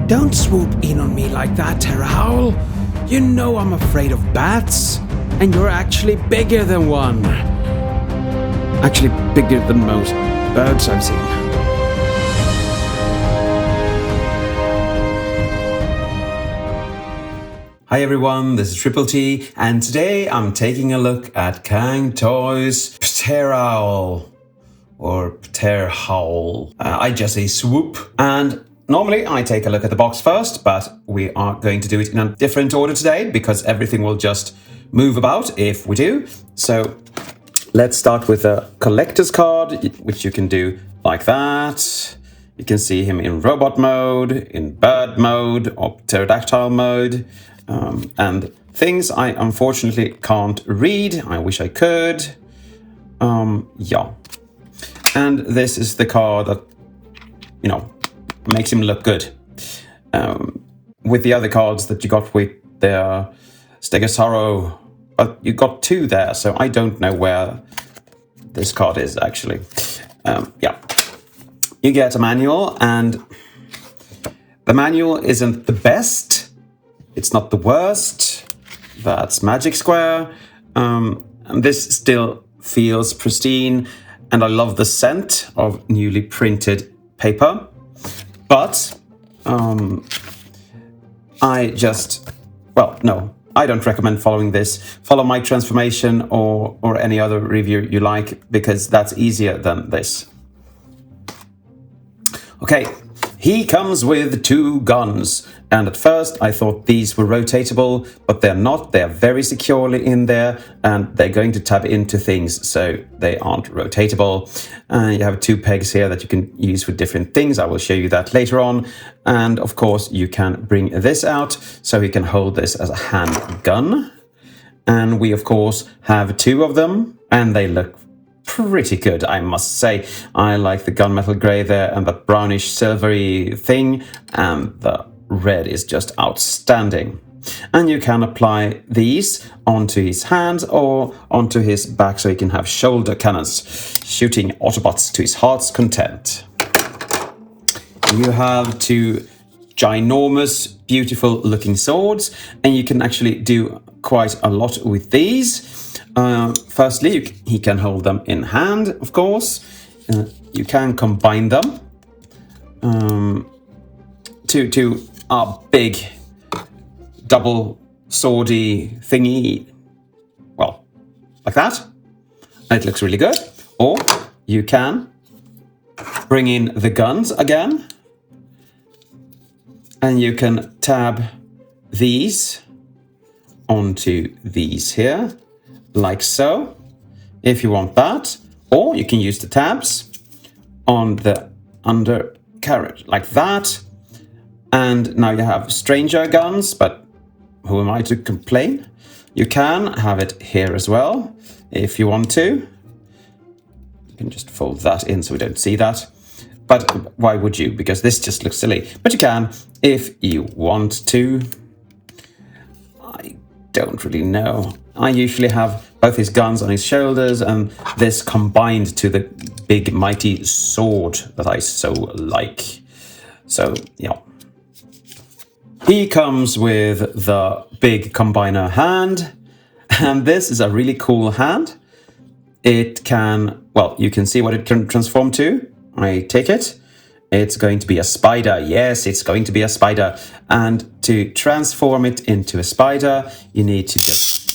Don't swoop in on me like that, Pterhowl. You know I'm afraid of bats, and you're actually bigger than one. Actually bigger than most birds I've seen. Hi everyone, this is Triple T, and today I'm taking a look at Cang Toys Pterhowl, or Pterhowl. I just say Swoop, and normally I take a look at the box first, but we are going to do it in a different order today because everything will just move about if we do. So let's start with a collector's card, which you can do like that. You can see him in robot mode, in bird mode, or pterodactyl mode. And things I unfortunately can't read. I wish I could. Yeah. And this is the card that, you know, makes him look good. With the other cards that you got with the Stegosaurus, but you got two there, so I don't know where this card is actually. Yeah. You get a manual, and the manual isn't the best. It's not the worst. That's Magic Square. And this still feels pristine. And I love the scent of newly printed paper. But I don't recommend following this. Follow my transformation or any other review you like, because that's easier than this. Okay. He comes with two guns, and at first I thought these were rotatable, but they're not. They're very securely in there, and they're going to tab into things, so they aren't rotatable. You have two pegs here that you can use for different things. I will show you that later on. And of course, you can bring this out, so you can hold this as a handgun. And we, of course, have two of them, and they look pretty good, I must say. I like the gunmetal grey there and the brownish silvery thing, and the red is just outstanding. And you can apply these onto his hands or onto his back, so he can have shoulder cannons shooting Autobots to his heart's content. You have two ginormous, beautiful looking swords, and you can actually do quite a lot with these. Firstly, he can hold them in hand, of course. You can combine them to a big double swordy thingy. Well, like that. And it looks really good. Or you can bring in the guns again. And you can tab these onto these here. Like so, if you want that. Or you can use the tabs on the undercarriage, like that. And now you have stranger guns, but who am I to complain? You can have it here as well, if you want to. You can just fold that in so we don't see that. But why would you? Because this just looks silly. But you can, if you want to. I don't really know. I usually have both his guns on his shoulders and this combined to the big mighty sword that I so like. So, yeah. He comes with the big combiner hand, and this is a really cool hand. It can, well, you can see what it can transform to. I take it. It's going to be a spider. Yes, it's going to be a spider. And to transform it into a spider, you need to just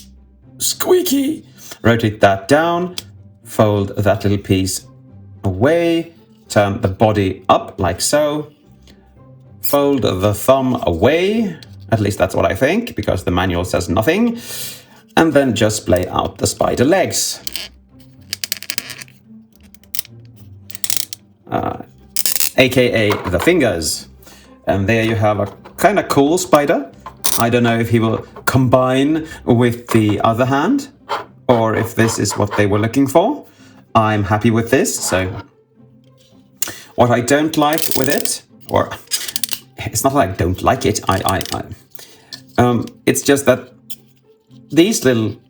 squeaky rotate that down, fold that little piece away, turn the body up like so, fold the thumb away, at least that's what I think, because the manual says nothing, and then just splay out the spider legs. AKA the fingers. And there you have a kind of cool spider. I don't know if he will combine with the other hand, or if this is what they were looking for. I'm happy with this. So what I don't like with it, or it's not that I don't like it, it's just that these little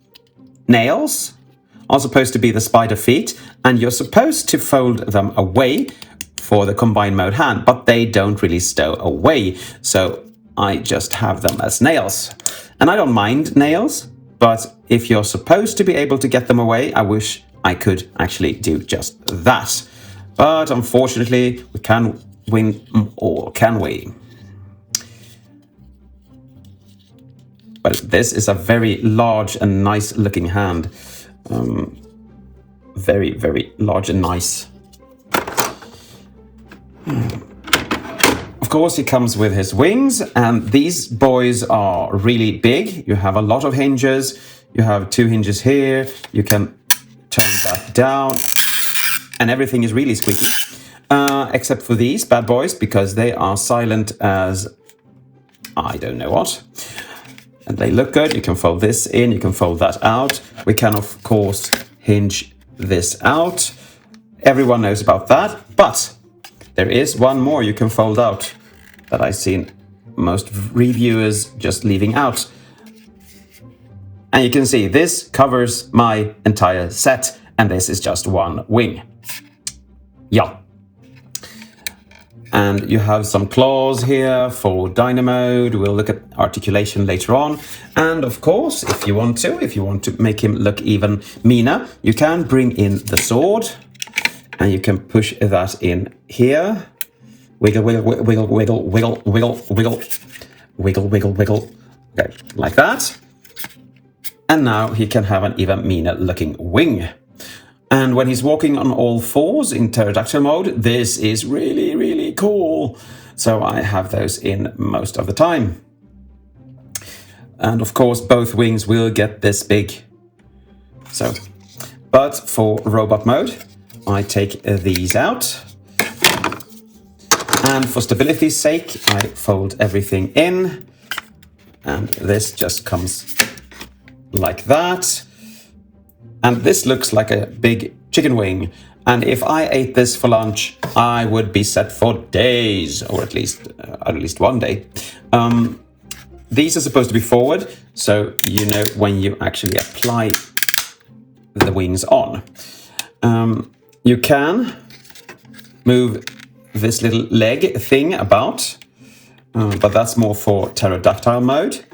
nails are supposed to be the spider feet, and you're supposed to fold them away for the combined mode hand, but they don't really stow away. So I just have them as nails. And I don't mind nails, but if you're supposed to be able to get them away, I wish I could actually do just that. But unfortunately, we can't win them all, can we? But this is a very large and nice looking hand. Very, very large and nice. Of course, he comes with his wings, and these boys are really big. You have a lot of hinges. You have 2 hinges here. You can turn that down, and everything is really squeaky. Except for these bad boys, because they are silent as I don't know what. And they look good. You can fold this in, you can fold that out. We can, of course, hinge this out. Everyone knows about that, but there is one more you can fold out that I've seen most reviewers just leaving out. And you can see this covers my entire set, and this is just one wing. Yeah. And you have some claws here for Dino mode. We'll look at articulation later on. And of course, if you want to make him look even meaner, you can bring in the sword, and you can push that in here. Wiggle, wiggle, wiggle, wiggle, wiggle, wiggle, wiggle, wiggle, wiggle, wiggle. Okay, like that. And now he can have an even meaner looking wing. And when he's walking on all fours in pterodactyl mode, this is really, really cool. So I have those in most of the time. And of course, both wings will get this big. So, but for robot mode, I take these out. And for stability's sake, I fold everything in. And this just comes like that. And this looks like a big chicken wing. And if I ate this for lunch, I would be set for days, or at least one day. These are supposed to be forward, so you know when you actually apply the wings on. You can move this little leg thing about, but that's more for pterodactyl mode.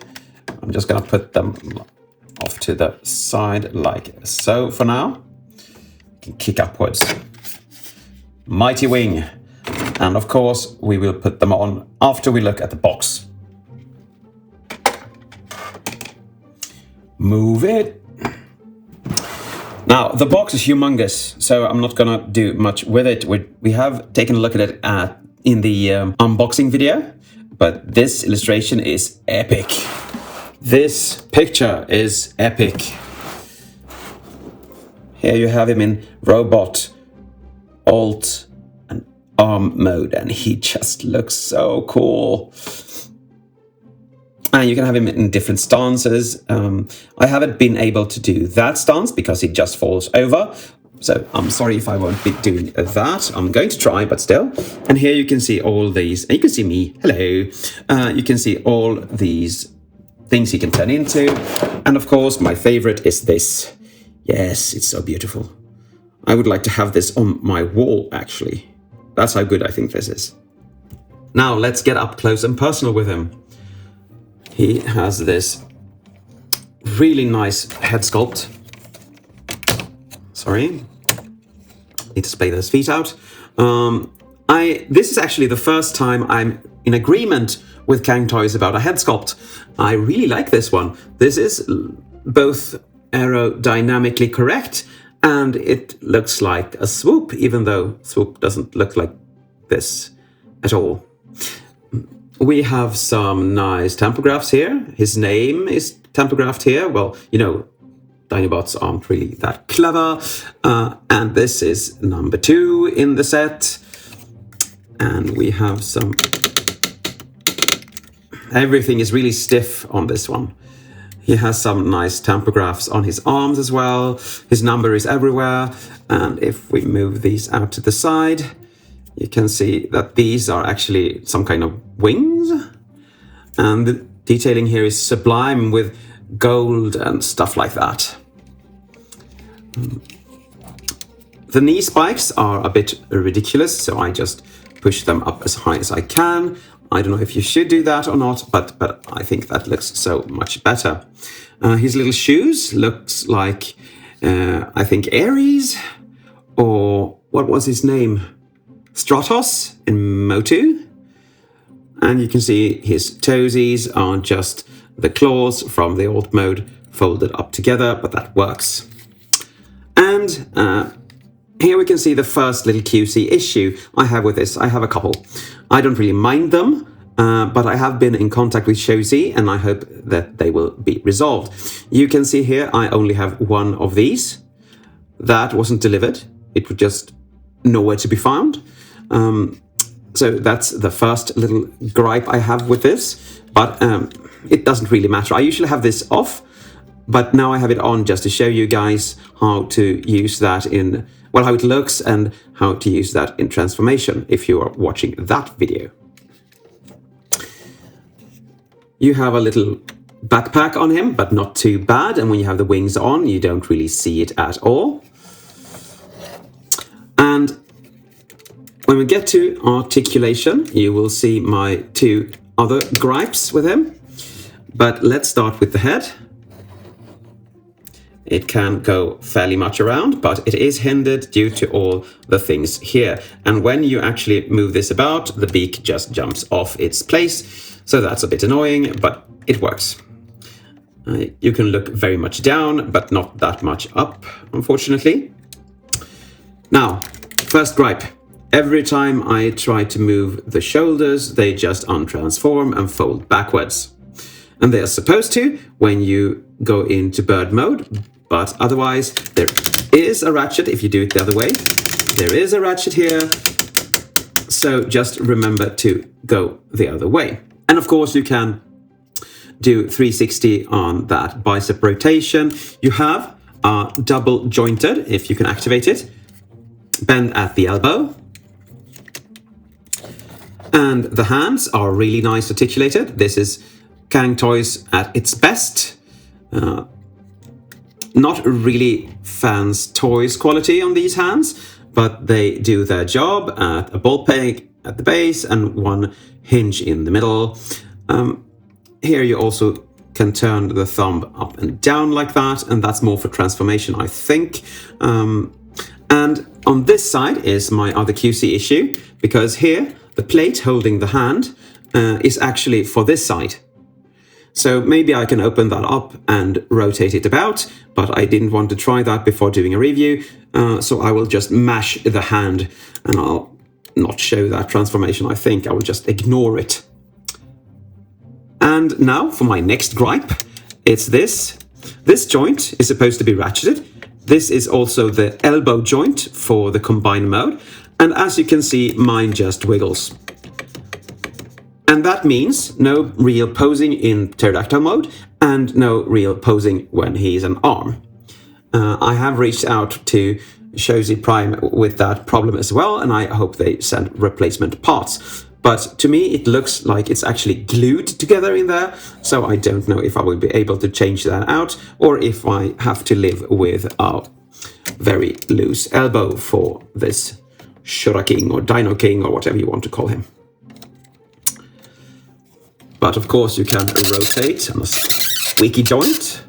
I'm just going to put them off to the side like so for now. You can kick upwards. Mighty wing. And of course, we will put them on after we look at the box. Move it. Now, the box is humongous, so I'm not gonna do much with it. We have taken a look at it in the unboxing video, but this illustration is epic. This picture is epic. Here you have him in robot, alt, and arm mode, and he just looks so cool. And you can have him in different stances. I haven't been able to do that stance because he just falls over. So I'm sorry if I won't be doing that. I'm going to try, but still. And here you can see all these. And you can see me. Hello. You can see all these things he can turn into. And of course, my favorite is this. Yes, it's so beautiful. I would like to have this on my wall, actually. That's how good I think this is. Now, let's get up close and personal with him. He has this really nice head sculpt. Sorry. Need to splay those feet out. This is actually the first time I'm in agreement with Cang Toys about a head sculpt. I really like this one. This is both aerodynamically correct, and it looks like a Swoop, even though Swoop doesn't look like this at all. We have some nice tampographs here. His name is tampographed here. Well, you know, Dinobots aren't really that clever. And this is number 2 in the set. And we have some... Everything is really stiff on this one. He has some nice tampographs on his arms as well. His number is everywhere. And if we move these out to the side, you can see that these are actually some kind of wings. And the detailing here is sublime with gold and stuff like that. The knee spikes are a bit ridiculous, so I just push them up as high as I can. I don't know if you should do that or not, but I think that looks so much better. His little shoes looks like, I think, Ares, or what was his name? Stratos in Motu. And you can see his toesies are just the claws from the alt mode folded up together, but that works. And here we can see the first little QC issue I have with this. I have a couple. I don't really mind them, but I have been in contact with Shozy, and I hope that they will be resolved. You can see here I only have one of these. That wasn't delivered. It was just nowhere to be found. So that's the first little gripe I have with this, but it doesn't really matter. I usually have this off, but now I have it on just to show you guys how to use that in, well, how it looks and how to use that in transformation if you are watching that video. You have a little backpack on him, but not too bad. And when you have the wings on, you don't really see it at all. And when we get to articulation, you will see my two other gripes with him. But let's start with the head. It can go fairly much around, but it is hindered due to all the things here. And when you actually move this about, the beak just jumps off its place. So that's a bit annoying, but it works. You can look very much down, but not that much up, unfortunately. Now, first gripe. Every time I try to move the shoulders, they just untransform and fold backwards. And they are supposed to when you go into bird mode, but otherwise there is a ratchet if you do it the other way. There is a ratchet here, so just remember to go the other way. And of course you can do 360 on that bicep rotation. You have a double jointed, if you can activate it, bend at the elbow. And the hands are really nice articulated. This is Cang Toys at its best. Not really fans toys quality on these hands, but they do their job at a ball peg at the base and one hinge in the middle. Here you also can turn the thumb up and down like that, and that's more for transformation, I think. And on this side is my other QC issue, because here the plate holding the hand is actually for this side. So maybe I can open that up and rotate it about, but I didn't want to try that before doing a review. So I will just mash the hand and I'll not show that transformation. I think I will just ignore it. And now for my next gripe, it's this. This joint is supposed to be ratcheted. This is also the elbow joint for the combined mode. And as you can see, mine just wiggles. And that means no real posing in pterodactyl mode and no real posing when he's an arm. I have reached out to Shozy Prime with that problem as well, and I hope they send replacement parts. But to me, it looks like it's actually glued together in there, so I don't know if I will be able to change that out or if I have to live with a very loose elbow for this Shura King or Dino King or whatever you want to call him. But of course you can rotate on a squeaky joint.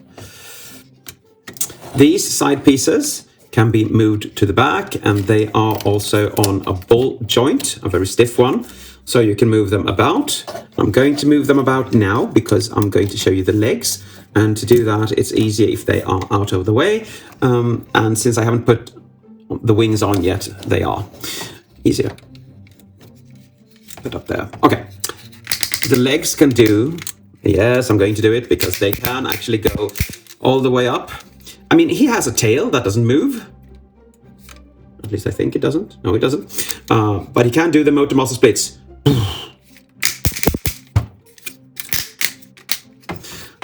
These side pieces can be moved to the back, and they are also on a ball joint, a very stiff one, so you can move them about. I'm going to move them about now because I'm going to show you the legs, and to do that it's easier if they are out of the way, and since I haven't put the wings on yet, they are easier. Put up there. Okay. The legs can do, yes, I'm going to do it because they can actually go all the way up. I mean, he has a tail that doesn't move. At least I think it doesn't. No, it doesn't. But he can do the motor muscle splits.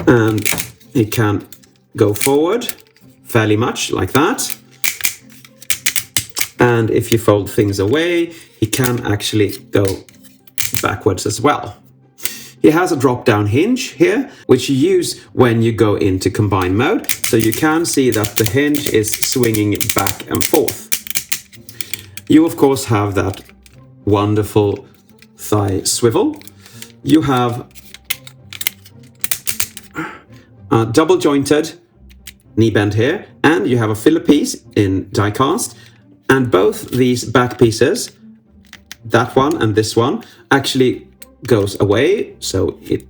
And he can go forward fairly much like that. And if you fold things away, he can actually go backwards as well. He has a drop-down hinge here, which you use when you go into combined mode. So you can see that the hinge is swinging back and forth. You, of course, have that wonderful thigh swivel. You have a double jointed knee bend here, and you have a filler piece in die cast. And both these back pieces, that one and this one, actually goes away, so it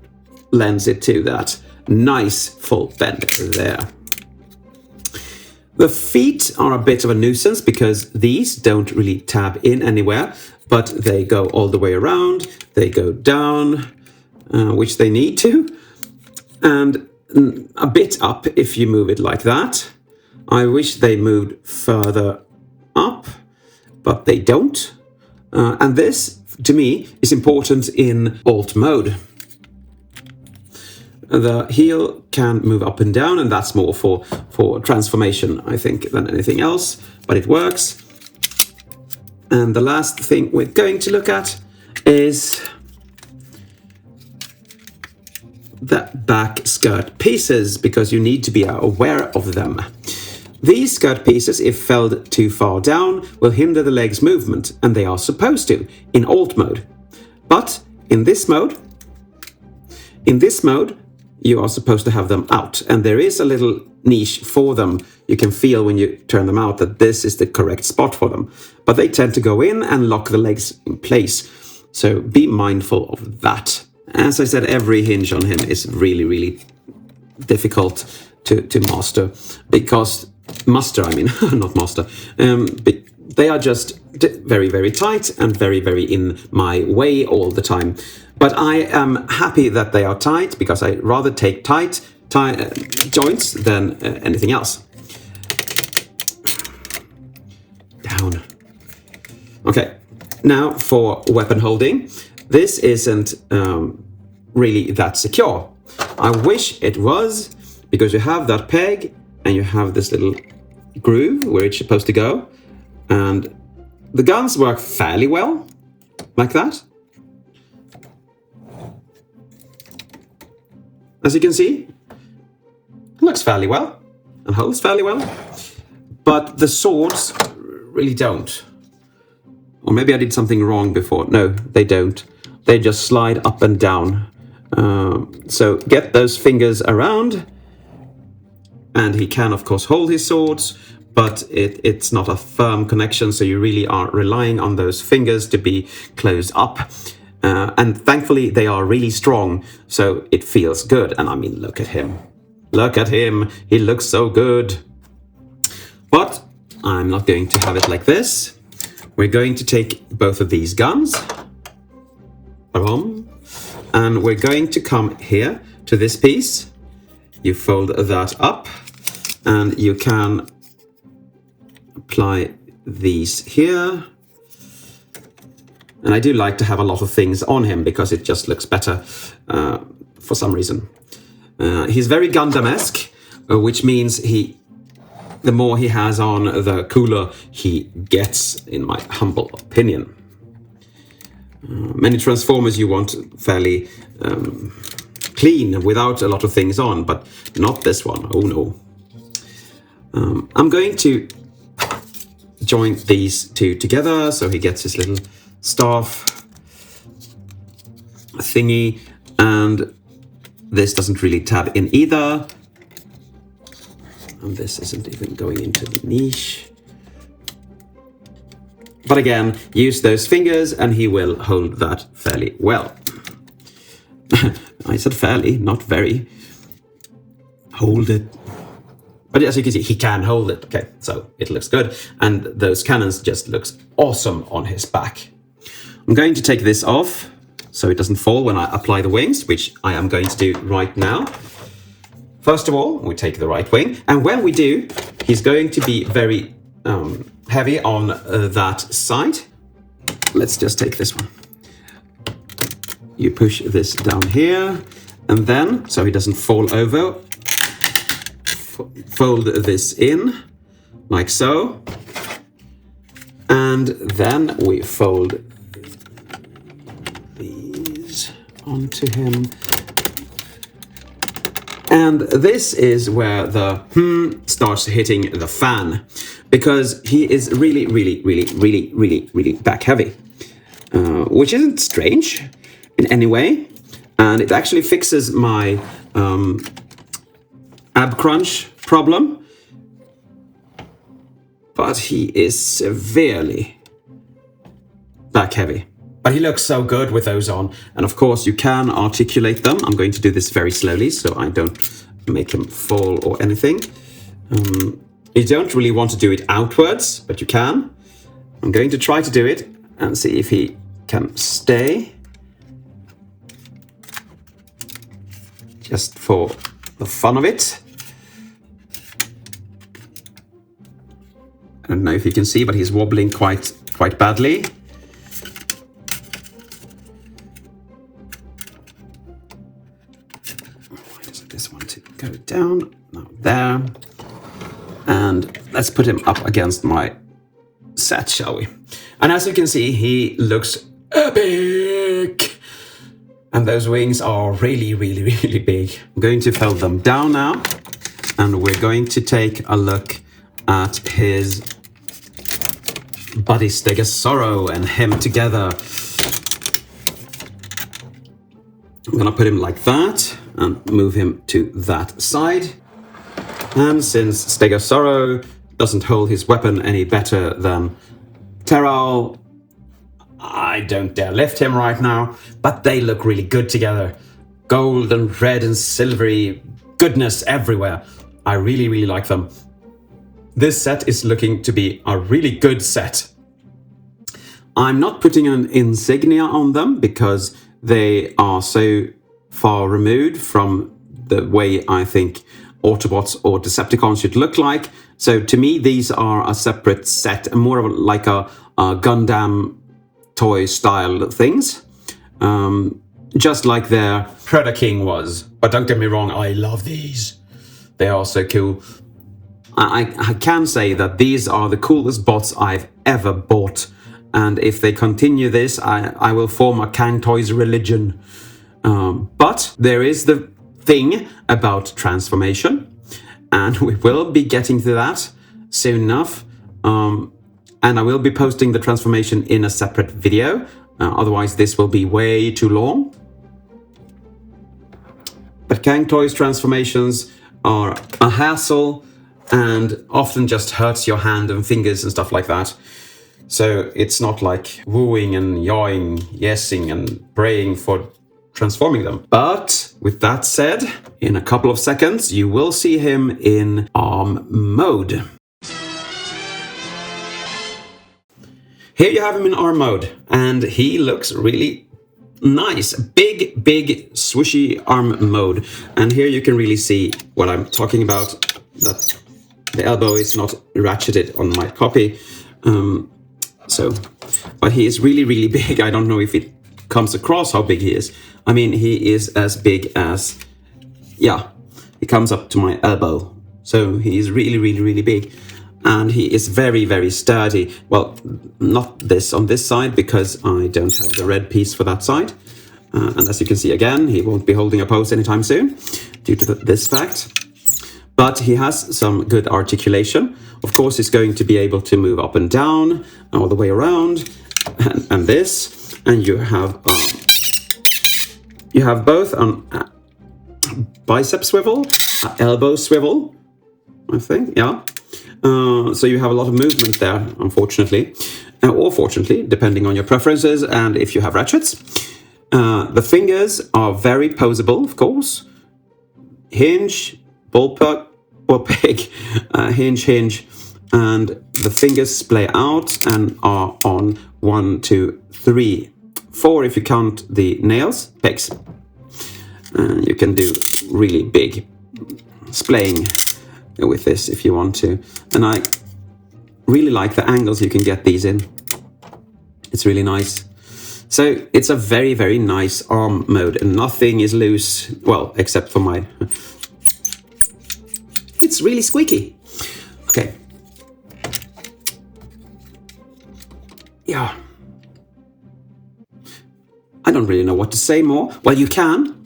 lends it to that nice full bend there. The feet are a bit of a nuisance because these don't really tab in anywhere, but they go all the way around, they go down, which they need to, and a bit up if you move it like that. I wish they moved further up, but they don't. And this, to me, is important in alt mode. The heel can move up and down, and that's more for transformation, I think, than anything else, but it works. And the last thing we're going to look at is the back skirt pieces, because you need to be aware of them. These skirt pieces, if felled too far down, will hinder the leg's movement, and they are supposed to in alt mode. But in this mode, you are supposed to have them out, and there is a little niche for them. You can feel when you turn them out that this is the correct spot for them, but they tend to go in and lock the legs in place. So be mindful of that. As I said, every hinge on him is really, really difficult to master, because not master. They are just very, very tight and very, very in my way all the time. But I am happy that they are tight, because I rather take tight joints than anything else. Down. Okay, now for weapon holding. This isn't really that secure. I wish it was, because you have that peg and you have this little groove where it's supposed to go. And the guns work fairly well, like that. As you can see, it looks fairly well and holds fairly well. But the swords really don't. Or maybe I did something wrong before. No, they don't. They just slide up and down. So get those fingers around. And he can, of course, hold his swords, but it's not a firm connection, so you really are relying on those fingers to be closed up. And thankfully, they are really strong, so it feels good. And I mean, look at him. Look at him. He looks so good. But I'm not going to have it like this. We're going to take both of these guns. And we're going to come here to this piece. You fold that up, and you can apply these here. And I do like to have a lot of things on him because it just looks better for some reason. He's very Gundam-esque, which means the more he has on, the cooler he gets, in my humble opinion. Many Transformers you want fairly clean without a lot of things on, but not this one. Oh no. I'm going to join these two together so he gets his little staff thingy, and this doesn't really tab in either. And this isn't even going into the niche. But again, use those fingers and he will hold that fairly well. I said fairly, not very. Hold it. But as you can see, he can hold it. Okay, so it looks good. And those cannons just looks awesome on his back. I'm going to take this off so it doesn't fall when I apply the wings, which I am going to do right now. First of all, we take the right wing. And when we do, he's going to be very heavy on that side. Let's just take this one. You push this down here, and then, so he doesn't fall over, fold this in, like so. And then we fold these onto him. And this is where the starts hitting the fan, because he is really back heavy, which isn't strange in any way, and it actually fixes my ab crunch problem. But he is severely back heavy. But he looks so good with those on. And of course you can articulate them. I'm going to do this very slowly so I don't make him fall or anything. You don't really want to do it outwards, but you can. I'm going to try to do it and see if he can stay. Just for the fun of it. I don't know if you can see, but he's wobbling quite badly. Why doesn't this want to go down? Now there. And let's put him up against my set, shall we? And as you can see, he looks epic. And those wings are really big. I'm going to fold them down now. And we're going to take a look at his buddy Stegosaurus and him together. I'm gonna put him like that and move him to that side. And since Stegosaurus doesn't hold his weapon any better than Pterhowl, I don't dare lift him right now, but they look really good together. Gold and red and silvery goodness everywhere. I really like them. This set is looking to be a really good set. I'm not putting an insignia on them because they are so far removed from the way I think Autobots or Decepticons should look like. So to me, these are a separate set, more of like a Gundam toy style things. Just like their Predator King was. But don't get me wrong, I love these. They are so cool. I can say that these are the coolest bots I've ever bought. And if they continue this, I will form a Cang Toys religion. But there is the thing about transformation. And we will be getting to that soon enough. And I will be posting the transformation in a separate video. Otherwise, this will be way too long. But Cang Toys transformations are a hassle and often just hurts your hand and fingers and stuff like that. So it's not like wooing and yawing, yesing and praying for transforming them. But with that said, in a couple of seconds, you will see him in arm mode. Here you have him in arm mode, and he looks really nice. Big, swishy arm mode. And here you can really see what I'm talking about, that the elbow is not ratcheted on my copy. But he is really big. I don't know if it comes across how big he is. I mean, he is as big as, yeah, he comes up to my elbow. So he is really big. And he is very sturdy. Well, not this on this side because I don't have the red piece for that side. And as you can see again, he won't be holding a pose anytime soon due to this fact. But he has some good articulation. Of course, he's going to be able to move up and down, all the way around, and this. And you have both a bicep swivel, an elbow swivel, I think, yeah. So you have a lot of movement there, unfortunately, or fortunately, depending on your preferences and if you have ratchets. The fingers are very poseable, of course. Hinge, ball peg, hinge, and the fingers splay out and are on 1, 2, 3, 4 if you count the nails, pegs. You can do really big splaying with this if you want to. And I really like the angles you can get these in. It's really nice. So it's a very nice arm mode and nothing is loose, well, except for my... It's really squeaky. Okay. Yeah. I don't really know what to say more. Well, you can.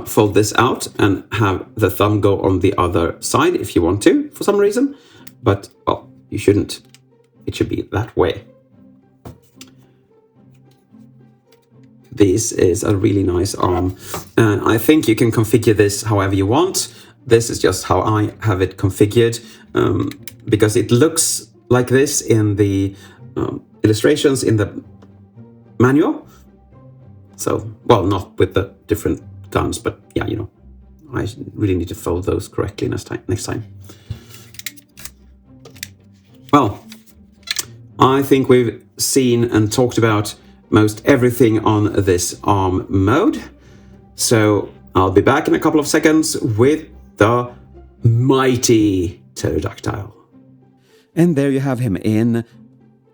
fold this out and have the thumb go on the other side if you want to, for some reason. But, well, you shouldn't. It should be that way. This is a really nice arm. I think you can configure this however you want. This is just how I have it configured, because it looks like this in the illustrations in the manual. So, well, not with the different guns, but yeah, you know, I really need to fold those correctly next time. Well, I think we've seen and talked about most everything on this arm mode. So I'll be back in a couple of seconds with the mighty pterodactyl. And there you have him in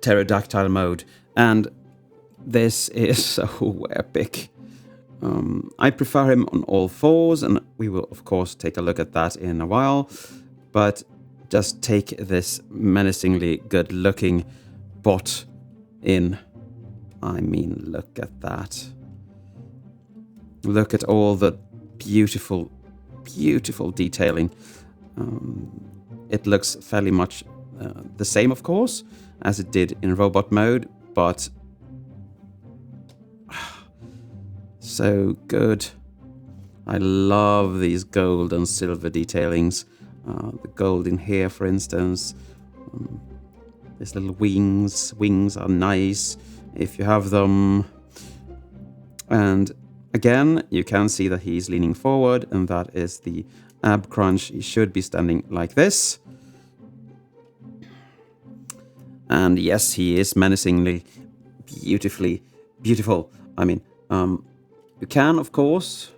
pterodactyl mode. And this is so epic. I prefer him on all fours, and we will of course take a look at that in a while. But just take this menacingly good looking bot in. I mean, look at that. Look at all the beautiful, beautiful detailing. It looks fairly much the same, of course, as it did in robot mode, but so good. I love these gold and silver detailings. The gold in here, for instance. These little wings. Wings are nice if you have them. And again, you can see that he's leaning forward, and that is the ab crunch. He should be standing like this. And yes, he is menacingly, beautifully beautiful. I mean, you can, of course,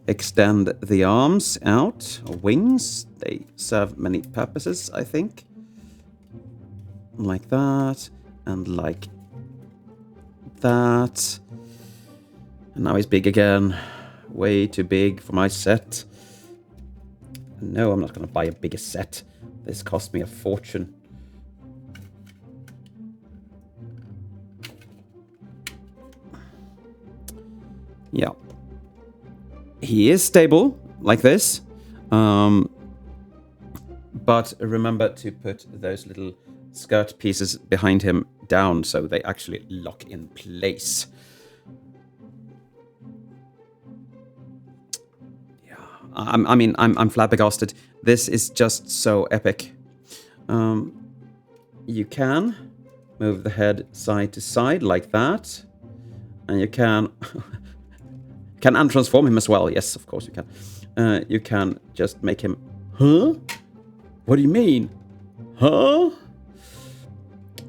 extend the arms out, or wings. They serve many purposes, I think. Like that, and like that. And now he's big again. Way too big for my set. No, I'm not going to buy a bigger set. This cost me a fortune. Yeah. He is stable, like this. But remember to put those little skirt pieces behind him down so they actually lock in place. Yeah, I'm flabbergasted. This is just so epic. You can move the head side to side like that, and you can untransform him as well. Yes, of course you can. You can just make him. Huh? What do you mean? Huh?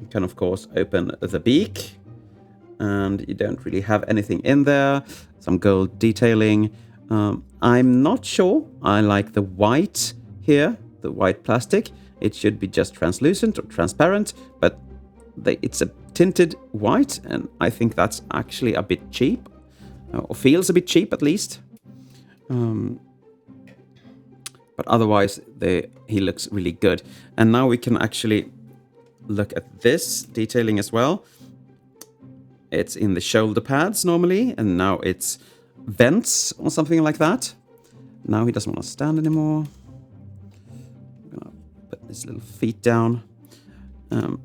You can, of course, open the beak, and you don't really have anything in there. Some gold detailing. I'm not sure I like the white here, the white plastic. It should be just translucent or transparent, but it's a tinted white, and I think that's actually a bit cheap, or feels a bit cheap at least. But otherwise, he looks really good. And now we can actually look at this detailing as well. It's in the shoulder pads normally, and now it's vents or something like that. Now he doesn't want to stand anymore. I'm gonna put his little feet down. And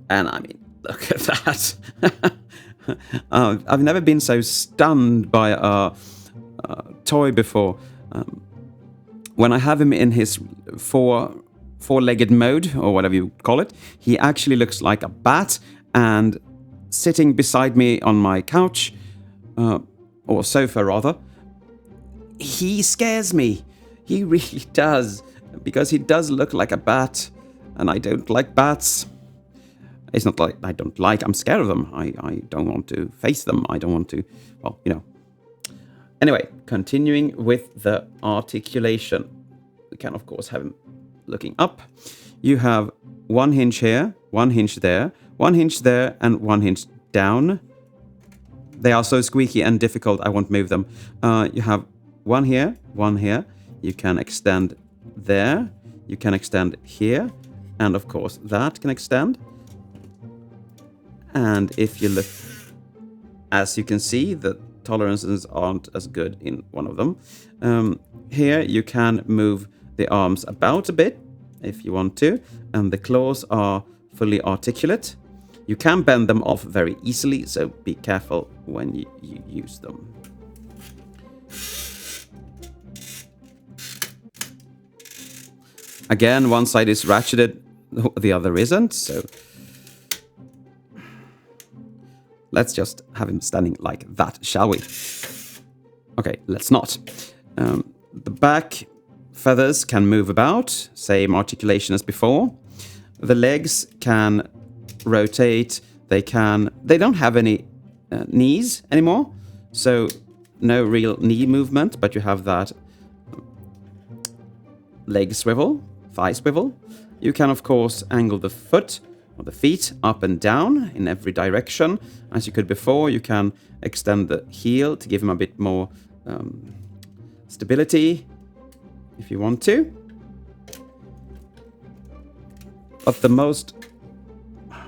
I mean, look at that. I've never been so stunned by a toy before. When I have him in his four-legged mode, or whatever you call it, he actually looks like a bat, and sitting beside me on my couch, or sofa rather, he scares me. He really does, because he does look like a bat, and I don't like bats. It's not like I'm scared of them. I don't want to face them. I don't want to, well, you know. Anyway, continuing with the articulation. We can, of course, have him looking up. You have one hinge here, one hinge there, one hinge there, and one hinge down. They are so squeaky and difficult, I won't move them. You have one here, one here. You can extend there. You can extend here. And, of course, that can extend. And if you look, as you can see, the tolerances aren't as good in one of them. Here you can move the arms about a bit if you want to, and the claws are fully articulate. You can bend them off very easily, so be careful when you use them. Again, one side is ratcheted, the other isn't, so let's just have him standing like that, shall we? Okay, let's not. The back feathers can move about, same articulation as before. The legs can rotate, they don't have any knees anymore, so no real knee movement, but you have that leg swivel, thigh swivel. You can of course angle the foot or the feet up and down in every direction as you could before. You can extend the heel to give him a bit more stability if you want to. But the most,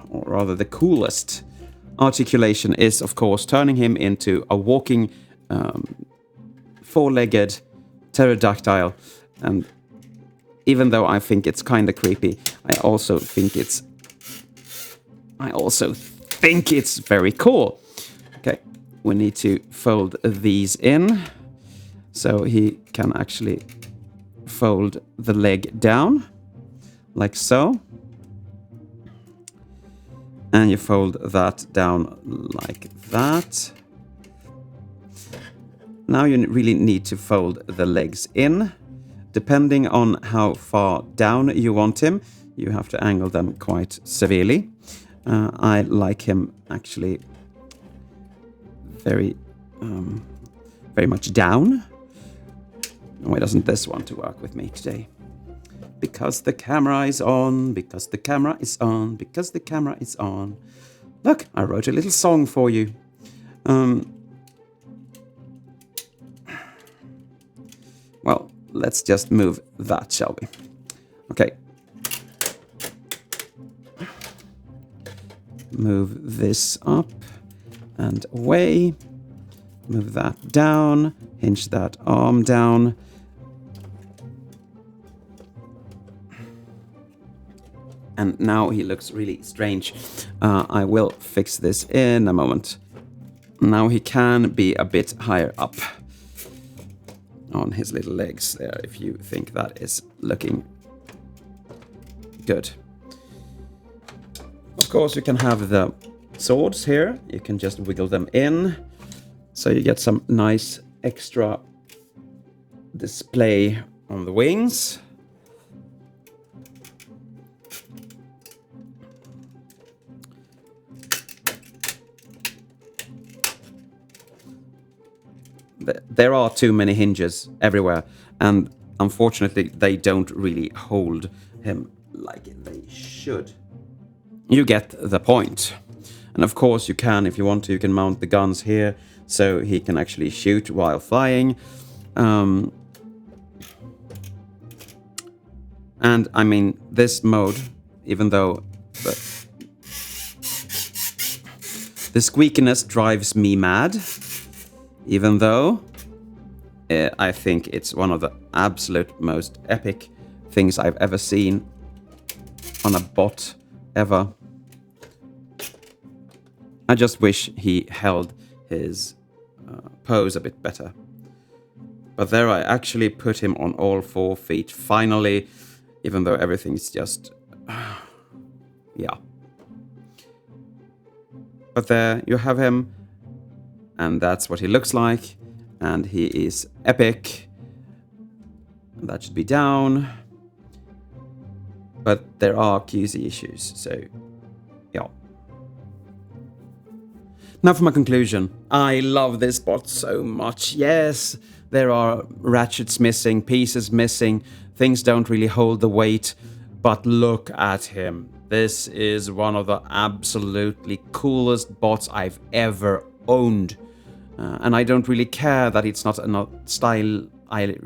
or rather the coolest articulation is of course turning him into a walking four-legged pterodactyl. And even though I think it's kind of creepy, I also think it's very cool. Okay, we need to fold these in so he can actually fold the leg down like so. And you fold that down like that. Now you really need to fold the legs in. Depending on how far down you want him, you have to angle them quite severely. I like him actually very much down. Why doesn't this want to work with me today? Because the camera is on, because the camera is on, because the camera is on. Look, I wrote a little song for you. Well, let's just move that, shall we? Okay. Move this up and away. Move that down. Hinge that arm down. And now he looks really strange. I will fix this in a moment. Now he can be a bit higher up on his little legs there, if you think that is looking good. Of course, you can have the swords here. You can just wiggle them in, so you get some nice extra display on the wings. There are too many hinges everywhere, and unfortunately they don't really hold him like they should. You get the point. And of course you can, if you want to, you can mount the guns here so he can actually shoot while flying. And I mean, this mode, even though the squeakiness drives me mad, even though I think it's one of the absolute most epic things I've ever seen on a bot ever. I just wish he held his pose a bit better. But there I actually put him on all 4 feet, finally, even though everything's just... yeah. But there you have him. And that's what he looks like. And he is epic. And that should be down. But there are QC issues, so yeah. Now for my conclusion. I love this bot so much. Yes, there are ratchets missing, pieces missing. Things don't really hold the weight. But look at him. This is one of the absolutely coolest bots I've ever owned. And I don't really care that it's not a style I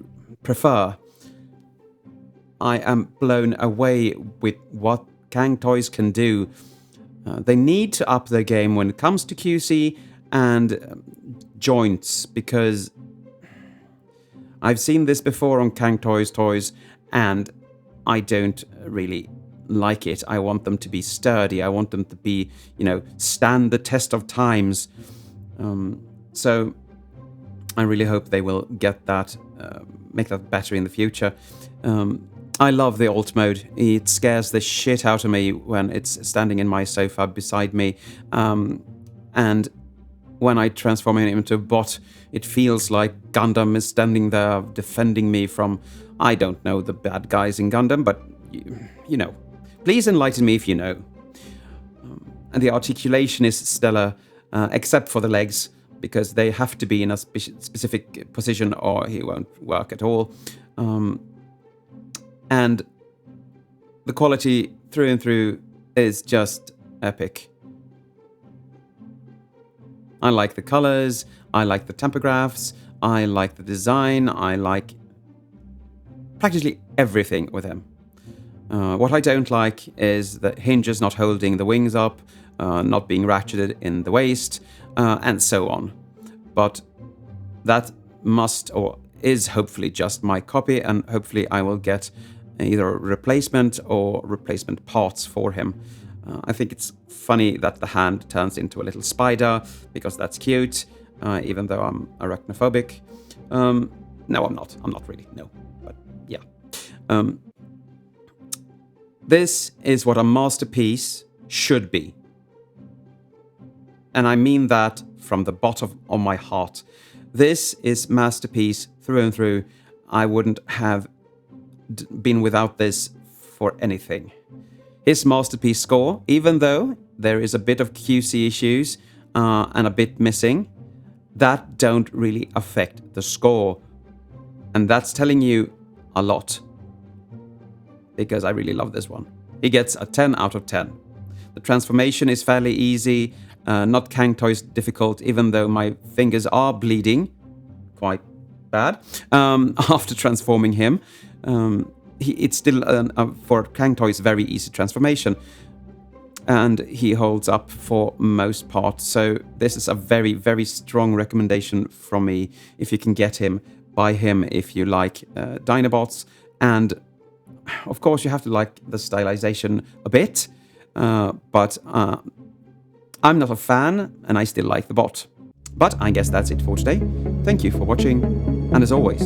prefer. I am blown away with what Cang Toys can do. They need to up their game when it comes to QC and joints, because I've seen this before on Cang Toys toys, and I don't really like it. I want them to be sturdy. I want them to be, stand the test of times. So I really hope they will get that, make that better in the future. I love the alt mode. It scares the shit out of me when it's standing in my sofa beside me. And when I transform it into a bot, it feels like Gundam is standing there defending me from, I don't know the bad guys in Gundam, but you know. Please enlighten me if you know. And the articulation is stellar, except for the legs, because they have to be in a specific position or he won't work at all. And the quality through and through is just epic. I like the colors, I like the tempographs, I like the design, I like practically everything with him. What I don't like is the hinges not holding the wings up, not being ratcheted in the waist, and so on. But that must or is hopefully just my copy, and hopefully I will get either a replacement or replacement parts for him. I think it's funny that the hand turns into a little spider, because that's cute, even though I'm arachnophobic. No, I'm not. I'm not really, no. But yeah. This is what a masterpiece should be. And I mean that from the bottom of my heart. This is masterpiece through and through. I wouldn't have been without this for anything. His masterpiece score, even though there is a bit of QC issues and a bit missing, that don't really affect the score. And that's telling you a lot, because I really love this one. He gets a 10 out of 10. The transformation is fairly easy, not Cang Toys difficult, even though my fingers are bleeding quite bad after transforming him. It's still, for Cang Toys, very easy transformation. And he holds up for most part. So this is a very, very strong recommendation from me. If you can get him, buy him if you like Dinobots. And of course, you have to like the stylization a bit. But I'm not a fan, and I still like the bot. But I guess that's it for today. Thank you for watching. And as always,